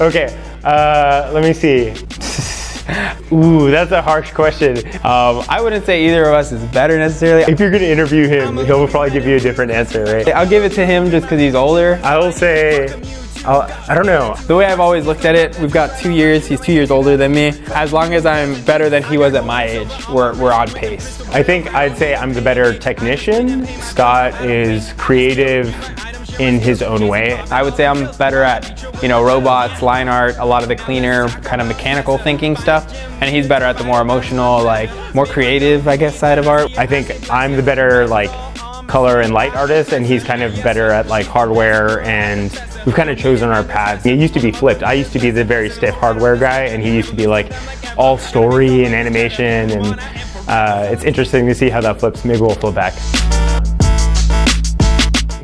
Okay, let me see. Ooh, that's a harsh question. I wouldn't say either of us is better necessarily. If you're gonna interview him, he'll probably give you a different answer, right? I'll give it to him just because he's older. I will say, I don't know. The way I've always looked at it, we've got 2 years, he's 2 years older than me. As long as I'm better than he was at my age, we're on pace. I think I'd say I'm the better technician. Scott is creative in his own way. I would say I'm better at, robots, line art, a lot of the cleaner, kind of mechanical thinking stuff. And he's better at the more emotional, more creative, I guess, side of art. I think I'm the better, color and light artist, and he's kind of better at, hardware, and we've kind of chosen our paths. It used to be flipped. I used to be the very stiff hardware guy, and he used to be, all story and animation, and it's interesting to see how that flips. Maybe we'll flip back.